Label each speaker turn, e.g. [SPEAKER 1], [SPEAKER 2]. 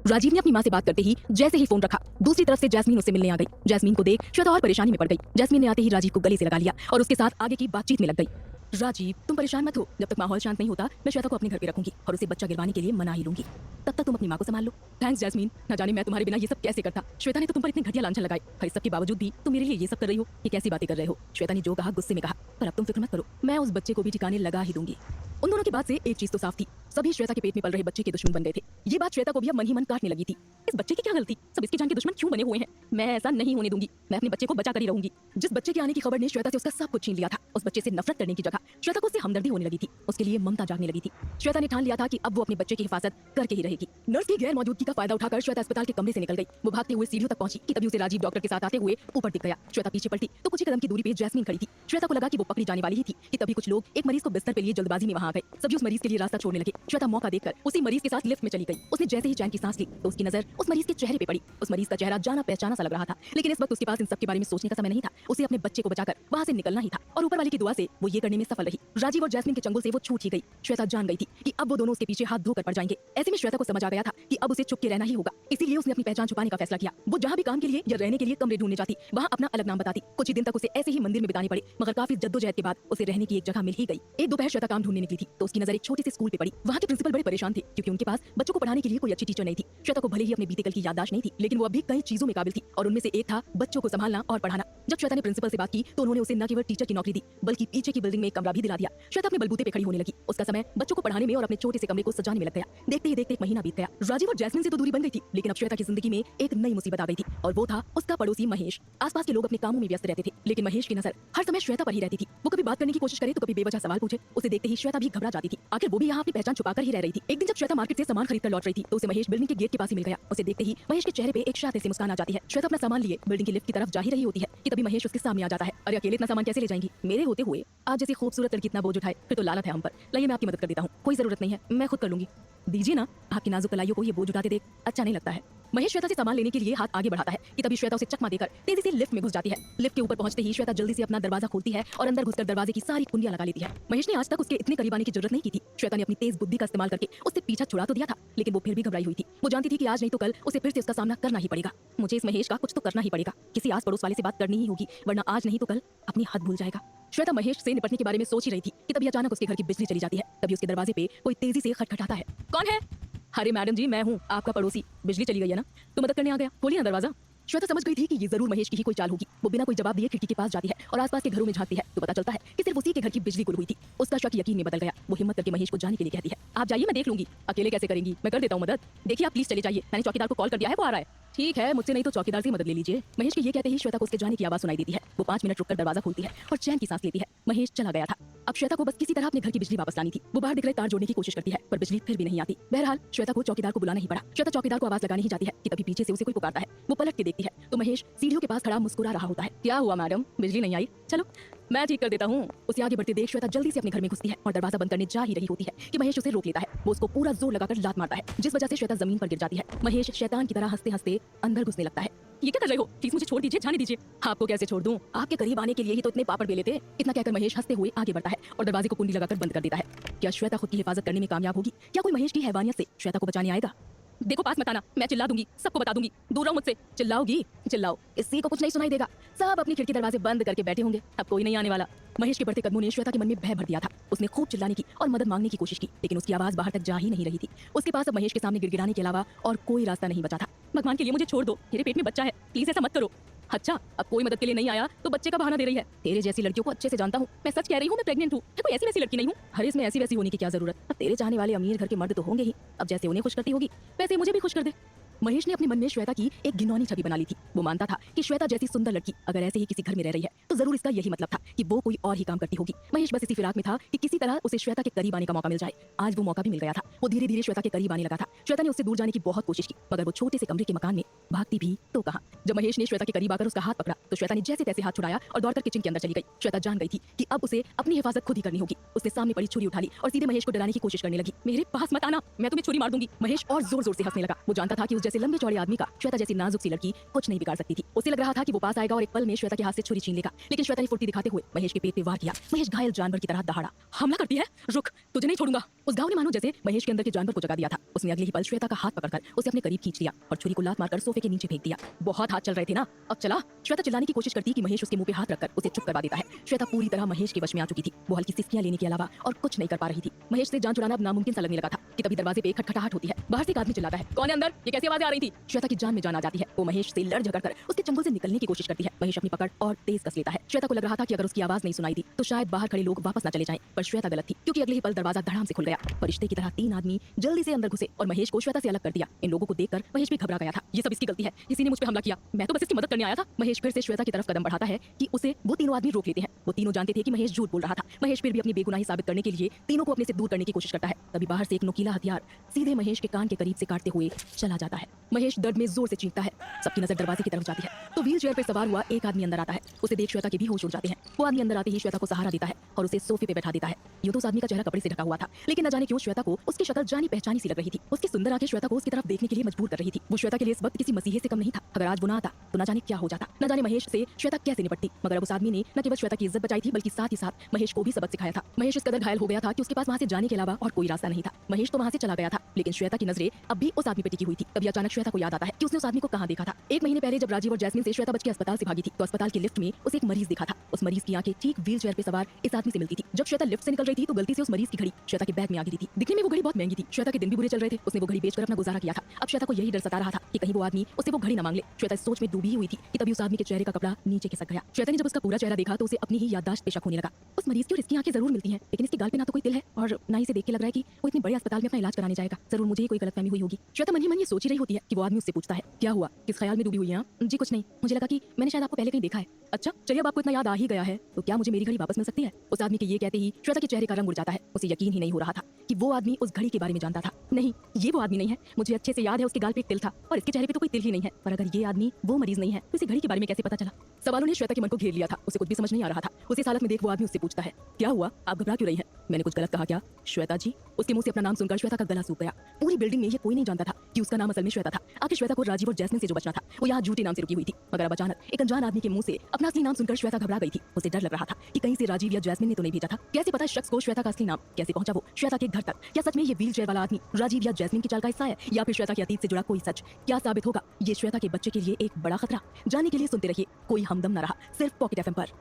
[SPEAKER 1] राजीव ने अपनी माँ से बात करते ही जैसे ही फोन रखा, दूसरी तरफ से जैस्मीन उससे मिलने आ गई। जैस्मीन को देख श्वेता और परेशानी में पड़ गई। जैस्मीन ने आते ही राजीव को गले से लगा लिया और उसके साथ आगे की बातचीत में लग गई। राजीव, तुम परेशान मत हो, जब तक माहौल शांत नहीं होता मैं श्वेता को अपने घर पे रखूंगी और उसे बच्चा गिरवाने के लिए मना ही लूंगी। तब तक तुम अपनी माँ को संभाल लो। थैंक्स जैस्मीन, न जाने मैं तुम्हारे बिना ये सब कैसे करता। श्वेता ने तो तुम पर इतने घटिया लांछन लगाए, पर इस सब के बावजूद भी तुम मेरे लिए ये सब कर रही हो। ये कैसी बातें कर रहे हो? श्वेता ने जो कहा गुस्से में कहा, पर अब तुम फिक्र मत करो, मैं उस बच्चे को भी ठिकाने लगा ही दूंगी। उन दोनों की बात से एक चीज तो साफ थी, सभी श्वेता के पेट में पल रहे बच्चे के दुश्मन बन गए थे। ये बात श्वेता को भी अब मन ही मन काटने लगी थी। इस बच्चे की क्या गलती? सब इसकी जान के दुश्मन क्यों बने हुए हैं? मैं ऐसा नहीं होने दूंगी। मैं अपने बच्चे को बचा कर ही रहूंगी। जिस बच्चे के आने की खबर ने श्वेता से उसका सब कुछ छीन लिया था, उस बच्चे से नफरत करने की जगह श्वेता को उससे हमदर्दी होने लगी थी। उसके लिए ममता जागने लगी थी। श्वेता ने ठान लिया था कि अब वो अपने बच्चे की हिफाजत करके ही रहेगी। नर्स की गैर मौजूदगी का फायदा उठाकर श्वेता अस्पताल के कमरे से निकल गई। वो भागते हुए सीढ़ियों तक पहुंची कि तभी उसे राजीव डॉक्टर के साथ आते हुए ऊपर दिख गया। श्वेता पीछे पलटी तो कुछ ही कदम की दूरी पे जैस्मीन खड़ी थी। श्वेता को लगा कि वो पकड़ी जाने वाली ही थी कि तभी कुछ लोग एक मरीज को बिस्तर पे लिए जल्दबाजी में वहां आ गए। सभी उस मरीज के लिए रास्ता छोड़ने लगे। श्वेता मौका देखकर उसी मरीज के साथ लिफ्ट में चली गई। उसने जैसे ही चैन की सांस ली तो उसकी नजर उस मरीज के चेहरे पे पड़ी। उस मरीज का चेहरा जाना पहचाना सा लग रहा था, लेकिन इस वक्त उसके पास इन सब के बारे में सोचने का समय नहीं था। उसे अपने बच्चे को बचाकर वहां से निकलना ही था और ऊपर वाले की दुआ से वो ये करने में सफल रही। राजीव और जैस्मीन के चंगुल से वो छूट ही गई। श्वेता जान गई थी कि अब वो दोनों उसके पीछे हाथ धोकर पड़ जाएंगे। ऐसे में श्वेता को समझ आ गया था कि अब उसे चुप के रहना ही होगा। इसीलिए उसने अपनी पहचान छुपाने का फैसला किया। वो जहाँ भी काम के लिए या रहने के लिए कमरे ढूंढने जाती, वहाँ अपना अलग नाम बताती। कुछ ही दिन तक उसे ऐसे ही मंदिर में बिताने पड़े, मगर काफी जद्दोजहद के बाद उसे रहने की एक जगह मिल ही गई। एक दोपहर श्वेता काम ढूंढने निकली थी तो उसकी नजर एक छोटे से स्कूल पे पड़ी। वहाँ के प्रिंसिपल बड़े परेशान थे क्योंकि उनके पास बच्चों को पढ़ाने के लिए कोई अच्छी टीचर नहीं थी। श्वेता को भले ही अपने बीते कल की याददाश्त नहीं थी, लेकिन वो अभी कई चीजों में काबिल थी और उनमें से एक था बच्चों को संभालना और पढ़ाना। जब श्वेता ने प्रिंसिपल से बात की तो उन्होंने उसे न केवल टीचर की नौकरी दी बल्कि पीछे की बिल्डिंग में एक कमरा भी दिला दिया। श्वेता अपने बलबूते पे खड़ी होने लगी। उसका समय बच्चों को पढ़ाने में और अपने छोटे से कमरे को सजाने में लग गया। देखते ही देखते एक महीना बीत गया। राजीव और जैस्मीन से तो दूरी बन गई थी, लेकिन अब श्वेता की जिंदगी में एक नई मुसीबत आ गई थी और वो था उसका पड़ोसी महेश। आसपास के लोग अपने कामों में व्यस्त रहते थे, लेकिन महेश की नजर हर समय श्वेता पर ही रहती थी। वो कभी बात करने की कोशिश करे तो कभी बेवजह सवाल पूछे। उसे देखते ही श्वेता भी घबरा जाती थी। आखिर वो भी यहाँ अपनी पहचान छुपाकर ही रह रही थी। एक दिन जब श्वेता मार्केट से सामान खरीद कर लौट रही थी तो उसे महेश बिल्डिंग के गेट के पास ही मिल गया। उसे देखते ही महेश के चेहरे पे एक शातिर से मुस्कान आ जाती है। श्वेता अपना सामान लिए बिल्डिंग की लिफ्ट की तरफ जा ही रही होती है कि तभी महेश उसके सामने आ जाता है। अरे अकेले इतना सामान कैसे ले जाएंगी? मेरे होते हुए आज जैसी खूबसूरत लड़की इतना बोझ उठाए फिर तो लानत है हम पर। लाइए मैं आपकी मदद कर देता हूँ। कोई जरूरत नहीं है, मैं खुद कर लूंगी। दीजिए ना। आपकी नाजुक कलाइयों को ये बोझ उठाते देख अच्छा नहीं लगता है। महेश श्वेता से सामान लेने के लिए हाथ आगे बढ़ाता है कि तभी श्वेता उसे चकमा देकर तेजी से लिफ्ट में घुस जाती है। लिफ्ट के ऊपर पहुंचते ही श्वेता जल्दी से अपना दरवाजा खोलती है और अंदर घुसकर दरवाजे की सारी कुंडियां लगा लेती है। महेश ने आज तक उसके इतने करीब आने की जरूरत नहीं की थी। श्वेता ने अपनी तेज बुद्धि का इस्तेमाल करके उससे पीछा छुड़ा तो दिया था, लेकिन वो फिर भी घबराई हुई थी। वो जानती थी कि आज नहीं तो कल उसे फिर से उसका सामना करना ही पड़ेगा। मुझे इस महेश का कुछ तो करना ही पड़ेगा। किसी आस पड़ोस वाले से बात करनी ही होगी, वरना आज नहीं तो कल अपनी हद भूल जाएगा। श्वेता महेश से निपटने के बारे में सोच ही रही थी कि तभी अचानक उसके घर की बिजली चली जाती है। तभी उसके दरवाजे पे कोई तेजी से खटखटाता है। कौन है? अरे मैडम जी, मैं हूँ आपका पड़ोसी। बिजली चली गई है ना, तो मदद करने आ गया। खोलिए ना दरवाजा। श्वेता समझ गई थी कि ये जरूर महेश की ही कोई चाल होगी। वो बिना कोई जवाब दिए खिड़की के पास जाती है और आसपास के घरों में झांकती है तो पता चलता है कि सिर्फ उसी के घर की बिजली गुल हुई थी। उसका शक यकीन में बदल गया। वो हिम्मत करके महेश को जाने के लिए कहती है, आप जाइए, मैं देख लूंगी। अकेले कैसे करेंगी? मैं कर देता हूँ मदद। देखिए आप प्लीज चले जाइए, मैंने चौकीदार को कॉल कर दिया है, वो आ रहा है। ठीक है, मुझसे नहीं तो चौकीदार से मदद ले लीजिए। महेश के ये कहते ही श्वेता को उसके जाने की आवाज सुनाई देती है। वो 5 मिनट रुककर दरवाजा खोलती है और चैन की सांस लेती है। महेश चला गया था। अब श्वेता को बस किसी तरह अपने घर की बिजली वापस लानी थी। वो बाहर दिख रहे तार जोड़ने की कोशिश करती है पर बिजली फिर भी नहीं आती। बहरहाल श्वेता को चौकीदार को बुलाना ही पड़ा। श्वेता चौकीदार को आवाज लगाने ही जाती है कि तभी पीछे से उसे कोई पुकारता है। वो पलट के देखती है तो महेश सीढ़ियों के पास खड़ा मुस्कुरा रहा होता है। क्या हुआ मैडम, बिजली नहीं आई? चलो मैं ठीक कर देता हूँ। उसे आगे बढ़ते देख श्वेता जल्दी से अपने घर में घुसती है और दरवाजा बंद करने जा ही रही होती है कि महेश उसे रोक लेता है। वो उसको पूरा जोर लगाकर लात मारता है जिस वजह से श्वेता जमीन पर गिर जाती है। महेश शैतान की तरह हंसते हंसते अंदर घुसने लगता है। ये क्या कर रहे हो? प्लीज मुझे छोड़ दीजिए, जाने दीजिए। आपको कैसे छोड़ दूं? आपके करीब आने के लिए ही तो इतने पापड़ बेले थे। इतना कहकर महेश हंसते हुए आगे बढ़ता है और दरवाजे को कुंडी लगाकर बंद कर देता है। क्या श्वेता खुद की हिफाजत करने में कामयाब होगी? क्या कोई महेश की हैवानियत से श्वेता को बचाने आएगा? देखो पास मत आना, मैं चिल्ला दूंगी, सबको बता दूंगी। दूर रहो मुझसे। चिल्लाओगी? चिल्लाओ, किसी को कुछ नहीं सुनाई देगा। सब अपनी खिड़की दरवाजे बंद करके बैठे होंगे, अब कोई नहीं आने वाला। महेश के बढ़ते कदमों ने श्वेता के मन में भय भर दिया था। उसने खूब चिल्लाने की और मदद मांगने की कोशिश की, लेकिन उसकी आवाज बाहर तक जा ही नहीं रही थी। उसके पास अब महेश के सामने गिड़गिड़ाने के अलावा और कोई रास्ता नहीं बचा था। भगवान के लिए मुझे छोड़ दो, मेरे पेट में बच्चा है, प्लीज ऐसा मत करो। अच्छा, अब कोई मदद के लिए नहीं आया तो बच्चे का बहाना दे रही है। तेरे जैसी लड़कियों को अच्छे से जानता हूँ, मैं सच कह रही हूँ, मैं प्रेग्नेंट हूँ। मैं कोई ऐसी वैसी लड़की नहीं हूँ। हर इसमें ऐसी वैसी होने की क्या जरूरत? अब तेरे चाहने वाले अमीर घर के मर्द तो होंगे ही, अब जैसे उन्हें खुश करती होगी वैसे मुझे भी खुश कर दे। महेश ने अपने मन में श्वेता की एक घिनौनी छवि बना ली थी। वो मानता था कि श्वेता जैसी सुंदर लड़की अगर ऐसे ही किसी घर में रह रही है तो जरूर इसका यही मतलब था कि वो कोई और ही काम करती होगी। महेश बस इसी फिराक में था कि किसी तरह उसे श्वेता के करीब आने का मौका मिल जाए। आज वो मौका भी मिल गया था। वो धीरे धीरे श्वेता के करीब आने लगा था। श्वेता ने उससे दूर जाने की बहुत कोशिश की, मगर वो छोटे से कमरे के मकान में भागती भी तो कहां। जब महेश ने श्वेता के करीब आकर उसका हाथ पकड़ा तो श्वेता ने जैसे तैसे हाथ छुड़ाया और दौड़कर किचन के अंदर चली गई। श्वेता जान गई थी कि अब उसे अपनी हिफाजत खुद ही करनी होगी। उसने सामने पड़ी छुरी उठा ली और सीधे महेश को डराने की कोशिश करने लगी। मेरे पास मत आना, मैं तुम्हें छुरी मार दूंगी। महेश और जोर जोर से हंसने लगा। वो जानता था कि उस जैसे लंबे चौड़े आदमी का श्वेता जैसी नाजुक सी लड़की कुछ नहीं बिगाड़ सकती थी। उसे लग रहा था कि वो पास आएगा और एक पल में श्वेता के हाथ से छुरी छीन लेगा, लेकिन श्वेता ने फुर्ती दिखाते हुए महेश के पेट पे वार किया। महेश घायल जानवर की तरह दहाड़ा। हमला करती है, रुक, तुझे नहीं छोड़ूंगा। उस घाव ने मानो जैसे महेश के अंदर के जानवर को जगा दिया था। उसने अगले ही पल श्वेता का हाथ पकड़कर उसे अपने करीब खींच लिया और छुरी को लात मारकर सोफे के नीचे फेंक दिया। बहुत हाथ चल रहे थे ना, अब चला। श्वेता चिल्लाने की कोशिश करती कि महेश उसके मुंह पे हाथ रखकर उसे चुप करवा देता है। श्वेता पूरी तरह महेश के वश में आ चुकी थी। वो हल्की सिसकियां लेने के अलावा और कुछ नहीं कर पा रही थी। महेश से जान छुड़ाना अब नामुमकिन सा लगने लगा था कि तभी दरवाजे पे खटखटाहट होती है। बाहर से एक आदमी चिल्लाता है, कौन है अंदर? ये कैसी आवाजें आ रही थी? श्वेता की जान में जान आ जाती है। वो महेश से लड़ झगड़ कर उसके चंगुल से निकलने की कोशिश करती है। महेश अपनी पकड़ और तेज कस लेता है। श्वेता को लग रहा था कि अगर उसकी आवाज नहीं सुनाई दी तो शायद बाहर खड़े लोग वापस न चले जाएं, पर श्वेता गलत थी, क्योंकि अगले ही पल दरवाजा धड़ाम से खुल गया। फरिश्ते की तरह 3 आदमी जल्दी से अंदर घुसे और महेश को श्वेता से अलग कर दिया। इन लोगों को देखकर महेश भी घबरा गया था। ये सब इसकी गलती है, इसी ने मुझ पे हमला किया, मैं तो बस इसकी मदद करने आया था। महेश फिर से श्वेता की तरफ कदम बढ़ाता है कि उसे वो तीनों आदमी रोक लेते हैं। वो तीनों जानते थे कि महेश झूठ बोल रहा था। महेश फिर भी अपनी बेगुनाही साबित करने के लिए तीनों को अपने से दूर करने की कोशिश करता है। तभी बाहर से एक नुकीला हथियार सीधे महेश के कान के करीब से काटते हुए चला जाता है। महेश दर्द में जोर से चीखता है। सबकी नजर दरवाजे की तरफ जाती है तो व्हील चेयर पर सवार हुआ एक आदमी अंदर आता है। उसे देख श्वेता के भी होश उड़ जाते हैं। वो आदमी अंदर आते ही श्वेता को सहारा देता है और उसे सोफे पे बैठा देता है। यूं तो उस आदमी का चेहरा कपड़े से ढका हुआ था, लेकिन न जाने क्यों श्वेता को उसकी शक्ल जानी पहचानी सी लग रही थी। उसकी सुंदर आंखें श्वेता को उसकी तरफ देखने के लिए मजबूर कर रही थी। वो श्वेता के लिए इस वक्त किसी मसीहे से कम नहीं था। अगर आज वो ना आता तो न जाने क्या हो जाता। न जाने महेश से श्वेता कैसे निपटती। मगर अब उस आदमी ने न केवल श्वेता की इज्जत बचाई थी, बल्कि साथ ही साथ महेश को भी सबक सिखाया था। महेश इस कदर घायल हो गया था कि उसके पास वहां से जाने के अलावा और कोई रास्ता नहीं था। महेश तो वहां से चला गया था, लेकिन श्वेता की नजरें अब भी उस आदमी पे टिकी हुई थी। तभी अचानक श्वेता को याद आता है कि उसने उस आदमी को कहां देखा था। 1 महीने पहले जब राजीव और जैस्मीन से श्वेता बच के अस्पताल से भागी थी तो अस्पताल के लिफ्ट में उसे एक मरीज दिखा था। उस मरीज की आंखें ठीक व्हील चेयर पे सवार इस आदमी से मिलती थी। जब श्वेता लिफ्ट से निकल रही थी तो गलती से उस मरीज की घड़ी श्वेता के बैग में आ गिरी थी। दिखने में वो घड़ी बहुत महंगी थी। श्वेता के दिन भी बुरे चल रहे थे। उसने वो घड़ी बेचकर अपना गुजारा किया था। अब श्वेता को यही डर सता रहा था कि कहीं वो आदमी उससे वो घड़ी न मांग ले। श्वेता इस सोच में डूबी हुई थी कि तभी उस आदमी के चेहरे का कपड़ा नीचे खिसक गया। श्वेता ने जब उसका पूरा चेहरा देखा तो उसे अपनी ही याददाश्त पे शक होने लगा। उस मरीज की और इसकी आंखें जरूर मिलती हैं, लेकिन इसके गाल पे ना तो कोई तिल है और ना ही इसे देख के लग रहा है कि वो इतने बड़े अस्पताल में अपना इलाज कराने जाएगा। जरूर मुझे ही कोई गलतफहमी हुई होगी। श्वेता मन ही मन ये सोच ही रही होती है कि वो आदमी उससे पूछता है, क्या हुआ, किस ख्याल में डूबी हुई है? जी कुछ नहीं, मुझे लगा कि मैंने शायद आपको पहले कहीं देखा है। अच्छा चलिए, अब आपको इतना याद आ ही गया है तो क्या मुझे मेरी घड़ी वापस मिल सकती है? उस आदमी के ये कहते ही श्वेता के चेहरे का रंग उड़ जाता है। उसे यकीन ही नहीं हो रहा था कि वो आदमी उस घड़ी के बारे में जानता था। नहीं, ये वो आदमी नहीं है। मुझे अच्छे से याद है उसके गाल पे एक तिल था और इसके चेहरे पे तो कोई तिल ही नहीं है। पर अगर ये आदमी वो मरीज नहीं है तो इसे घड़ी के बारे में कैसे पता चला? सवालों ने श्वेता के मन को घेर लिया था। उसे कुछ भी समझ नहीं आ रहा था। उसी हालत में देख वो आदमी उससे पूछता है, क्या हुआ, आप घबरा क्यों रही हैं? मैंने कुछ गलत कहा क्या? श्वेता जी। उसके मुंह से अपना नाम सुनकर श्वेता का गला सूख गया। पूरी बिल्डिंग में ये कोई नहीं जानता था कि उसका नाम असल में श्वेता था। आखिर श्वेता को राजीव और जैस्मिन से जो बचना था वो यहाँ झूठे नाम से रुकी हुई थी। मगर अब अचानक एक अनजान आदमी के मुंह से अपना असली नाम सुनकर श्वेता घबरा गई थी। उसे डर लग रहा था कि कहीं से राजीव या जैस्मिन ने तो नहीं भेजा था। कैसे पता शख्स को श्वेता का असली नाम? कैसे पहुंचा वो श्वेता के घर तक? क्या सच में ये व्हील चेयर वाला आदमी राजीव या जैस्मिन की चाल का हिस्सा है, या फिर श्वेता के अतीत से जुड़ा कोई सच? क्या साबित होगा? ये श्वेता के बच्चे के लिए एक बड़ा खतरा। जानने के लिए सुनते रहिए कोई हमदम न रहा, सिर्फ पॉकेट एफएम पर।